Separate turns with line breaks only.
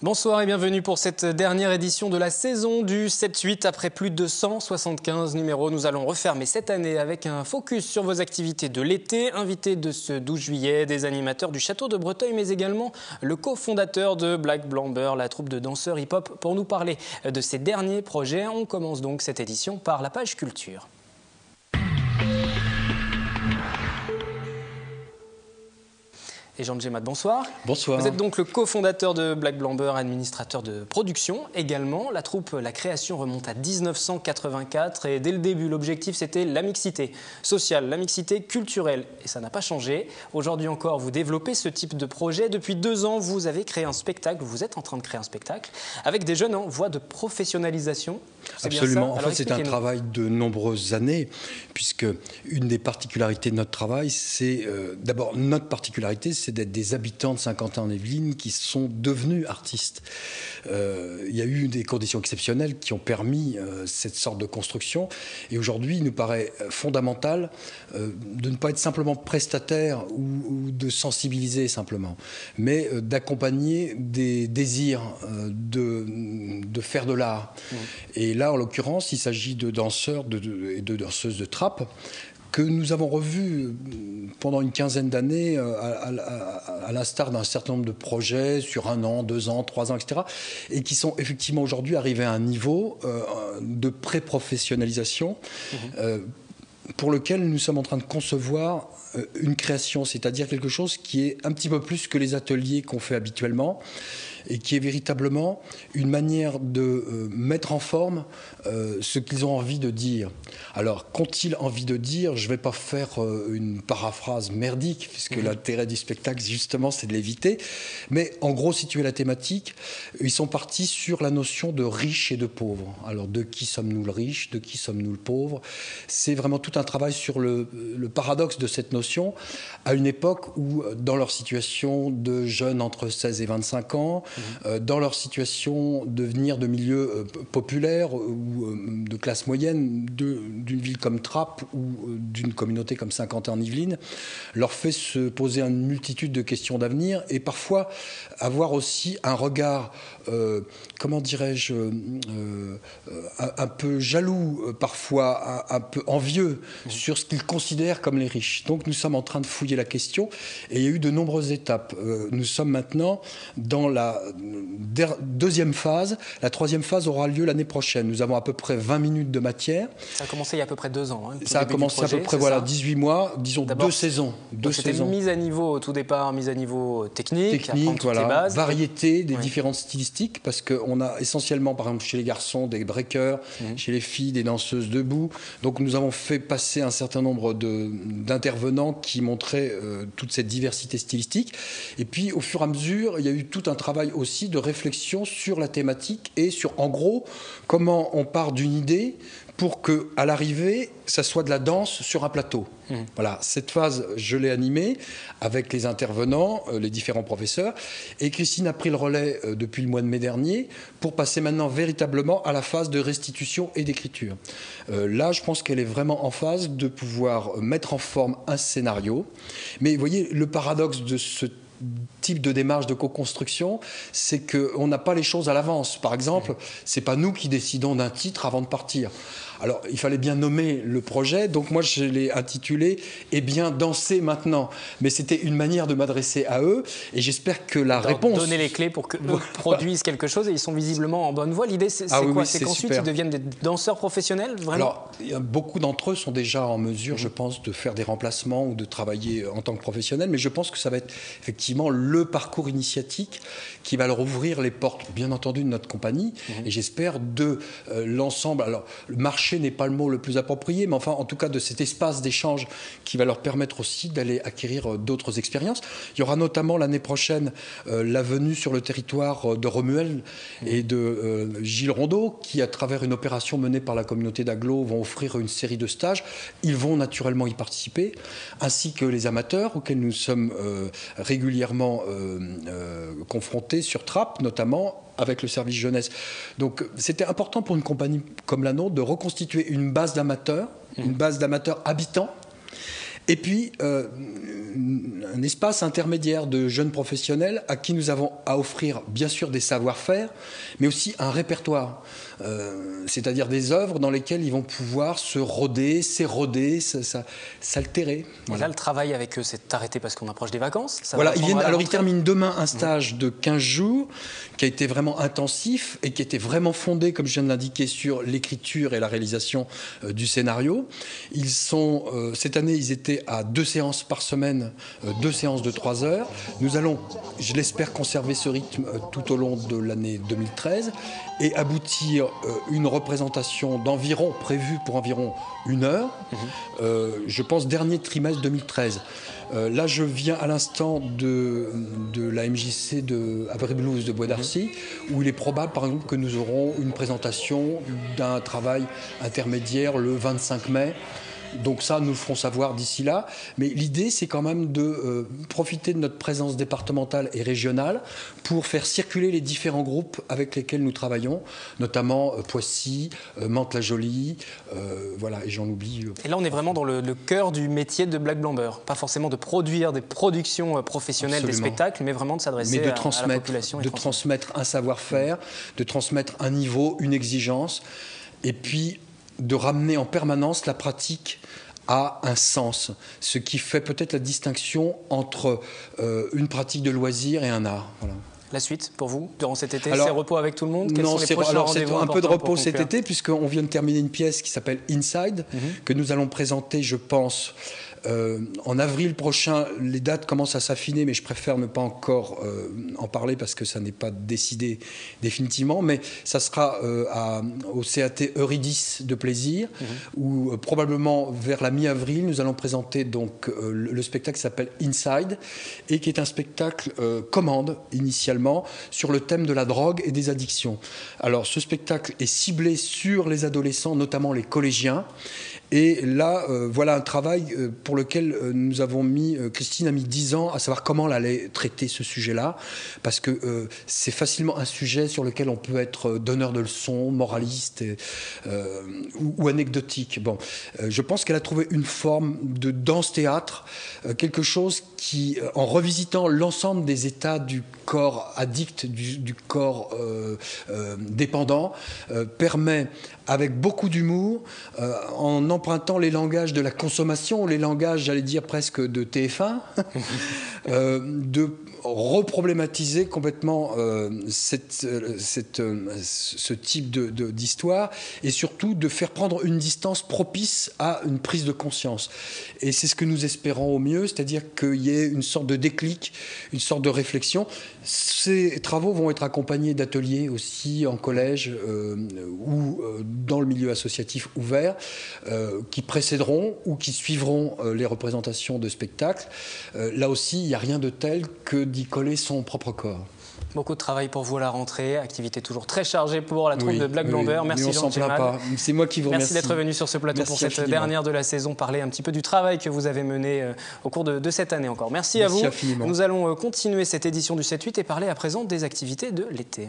Bonsoir et bienvenue pour cette dernière édition de la saison du 7-8. Après plus de 175 numéros, nous allons refermer cette année avec un focus sur vos activités de l'été. Invité de ce 12 juillet, des animateurs du Château de Breteuil, mais également le cofondateur de Black Blamber, la troupe de danseurs hip-hop, pour nous parler de ces derniers projets. On commence donc cette édition par la page culture. Et Jean Djemat, bonsoir.
Bonsoir.
Vous êtes donc le cofondateur de Black Blamber, administrateur de production également. La troupe, la création remonte à 1984 et dès le début, l'objectif c'était la mixité sociale, la mixité culturelle. Et ça n'a pas changé. Aujourd'hui encore, vous développez ce type de projet. Depuis 2 ans, vous avez créé un spectacle, vous êtes en train de créer un spectacle avec des jeunes en voie de professionnalisation.
Absolument. En fait, c'est un travail de nombreuses années, puisque une des particularités de notre travail, c'est d'abord notre particularité, c'est d'être des habitants de Saint-Quentin-en-Yvelines qui sont devenus artistes. Il y a eu des conditions exceptionnelles qui ont permis cette sorte de construction. Et aujourd'hui, il nous paraît fondamental de ne pas être simplement prestataire ou de sensibiliser simplement, mais d'accompagner des désirs de faire de l'art. Et là, en l'occurrence, il s'agit de danseurs et de danseuses de trap que nous avons revus pendant une quinzaine d'années, à l'instar d'un certain nombre de projets sur 1 an, 2 ans, 3 ans, etc., et qui sont effectivement aujourd'hui arrivés à un niveau de pré-professionnalisation pour lequel nous sommes en train de concevoir une création, c'est-à-dire quelque chose qui est un petit peu plus que les ateliers qu'on fait habituellement, et qui est véritablement une manière de mettre en forme ce qu'ils ont envie de dire. Alors, qu'ont-ils envie de dire? Je ne vais pas faire une paraphrase merdique, puisque l'intérêt du spectacle, justement, c'est de l'éviter. Mais en gros, situer la thématique, ils sont partis sur la notion de riche et de pauvre. Alors, de qui sommes-nous le riche? De qui sommes-nous le pauvre? C'est vraiment tout un travail sur le paradoxe de cette notion, à une époque où, dans leur situation de jeunes entre 16 et 25 ans, dans leur situation de venir de milieux populaires ou de classe moyenne, d'une ville comme Trappes ou d'une communauté comme Saint-Quentin-en-Yvelines, leur fait se poser une multitude de questions d'avenir et parfois avoir aussi un regard, comment dirais-je, un peu jaloux, parfois un peu envieux sur ce qu'ils considèrent comme les riches. Donc nous sommes en train de fouiller la question et il y a eu de nombreuses étapes. Nous sommes maintenant dans la 2e phase. La 3e phase aura lieu l'année prochaine. Nous avons à peu près 20 minutes de matière.
Ça a commencé il y a à peu près 2 ans.
Ça a commencé à peu près 18 mois, disons 2 saisons.
C'était mise à niveau au tout départ, mise à niveau technique
voilà,
les bases.
Variété des différentes stylistiques, parce qu'on a essentiellement, par exemple, chez les garçons, des breakers, chez les filles, des danseuses debout. Donc nous avons fait passer un certain nombre d'intervenants qui montraient toute cette diversité stylistique. Et puis, au fur et à mesure, il y a eu tout un travail aussi de réflexion sur la thématique et sur, en gros, comment on part d'une idée pour qu'à l'arrivée, ça soit de la danse sur un plateau. Voilà, cette phase, je l'ai animée avec les intervenants, les différents professeurs, et Christine a pris le relais depuis le mois de mai dernier pour passer maintenant véritablement à la phase de restitution et d'écriture. Là, je pense qu'elle est vraiment en phase de pouvoir mettre en forme un scénario. Mais vous voyez, le paradoxe de ce type de démarche de co-construction, c'est qu'on n'a pas les choses à l'avance. Par exemple, c'est pas nous qui décidons d'un titre avant de partir. Alors, il fallait bien nommer le projet, donc moi je l'ai intitulé « Eh bien, danser maintenant ». Mais c'était une manière de m'adresser à eux, et j'espère que la réponse...
Donner les clés pour qu'eux produisent quelque chose, et ils sont visiblement en bonne voie. L'idée, c'est quoi?
Oui,
c'est qu'ensuite ils deviennent des danseurs professionnels, vraiment?
Alors, beaucoup d'entre eux sont déjà en mesure, je pense, de faire des remplacements ou de travailler en tant que professionnels, mais je pense que ça va être effectivement le parcours initiatique qui va leur ouvrir les portes, bien entendu, de notre compagnie, et j'espère de l'ensemble. Alors, le marché n'est pas le mot le plus approprié, mais enfin, en tout cas, de cet espace d'échange qui va leur permettre aussi d'aller acquérir d'autres expériences. Il y aura notamment l'année prochaine la venue sur le territoire de Romuel et de Gilles Rondeau, qui, à travers une opération menée par la communauté d'Aglo, vont offrir une série de stages. Ils vont naturellement y participer, ainsi que les amateurs auxquels nous sommes régulièrement confrontés sur Trappes, notamment avec le service jeunesse. Donc c'était important pour une compagnie comme la nôtre de reconstituer une base d'amateurs, une base d'amateurs habitants, Et puis, un espace intermédiaire de jeunes professionnels à qui nous avons à offrir, bien sûr, des savoir-faire, mais aussi un répertoire. C'est-à-dire des œuvres dans lesquelles ils vont pouvoir se roder, s'éroder, s'altérer.
Voilà. Et là, le travail avec eux, c'est arrêté parce qu'on approche des vacances.
Voilà, ils terminent demain un stage de 15 jours qui a été vraiment intensif et qui était vraiment fondé, comme je viens de l'indiquer, sur l'écriture et la réalisation du scénario. Cette année, ils étaient à 2 séances par semaine, 2 séances de 3 heures. Nous allons, je l'espère, conserver ce rythme tout au long de l'année 2013 et aboutir une représentation prévue pour environ 1 heure, je pense dernier trimestre 2013. Là, je viens à l'instant de la MJC de Avery Blues de Bois d'Arcy, où il est probable, par exemple, que nous aurons une présentation d'un travail intermédiaire le 25 mai. Donc ça, nous le ferons savoir d'ici là. Mais l'idée, c'est quand même de profiter de notre présence départementale et régionale pour faire circuler les différents groupes avec lesquels nous travaillons, notamment Poissy, Mantes-la-Jolie, voilà, et j'en oublie.
Et là, on est vraiment dans le cœur du métier de Black Blamber. Pas forcément de produire des productions professionnelles, Absolument. Des spectacles, mais vraiment de s'adresser à la population.
De transmettre un savoir-faire, de transmettre un niveau, une exigence, et puis de ramener en permanence la pratique à un sens, ce qui fait peut-être la distinction entre une pratique de loisir et un art. Voilà.
La suite pour vous, durant cet été, c'est repos avec tout le monde? Quels sont les prochains rendez-vous
un peu de repos cet été, puisqu'on vient de terminer une pièce qui s'appelle Inside, que nous allons présenter, je pense, en avril prochain. Les dates commencent à s'affiner, mais je préfère ne pas encore en parler parce que ça n'est pas décidé définitivement. Mais ça sera au CAT Eurydice de Plaisir, où probablement vers la mi-avril, nous allons présenter donc le spectacle qui s'appelle Inside et qui est un spectacle commande initialement sur le thème de la drogue et des addictions. Alors, ce spectacle est ciblé sur les adolescents, notamment les collégiens. Et là, voilà un travail pour lequel Christine a mis 10 ans à savoir comment elle allait traiter ce sujet-là, parce que c'est facilement un sujet sur lequel on peut être donneur de leçons, moraliste ou anecdotique. Bon, je pense qu'elle a trouvé une forme de danse-théâtre, quelque chose qui, en revisitant l'ensemble des états du corps addict, du corps dépendant, permet, avec beaucoup d'humour, en empruntant les langages de la consommation, les langages, j'allais dire presque de TF1, de reproblématiser complètement ce type d'histoire et surtout de faire prendre une distance propice à une prise de conscience. Et c'est ce que nous espérons au mieux, c'est-à-dire qu'il y ait une sorte de déclic, une sorte de réflexion. Ces travaux vont être accompagnés d'ateliers aussi en collège ou dans le milieu associatif ouvert qui précéderont ou qui suivront les représentations de spectacles. Là aussi, il n'y a rien de tel que d'y coller son propre corps.
Beaucoup de travail pour vous à la rentrée, activité toujours très chargée pour la troupe de Black Blamber. Merci Jean Djemal.
C'est moi qui vous remercie.
Merci d'être venu sur ce plateau pour cette dernière de la saison, parler un petit peu du travail que vous avez mené au cours de cette année encore. Merci à vous.
Infiniment.
Nous allons continuer cette édition du 7-8 et parler à présent des activités de l'été.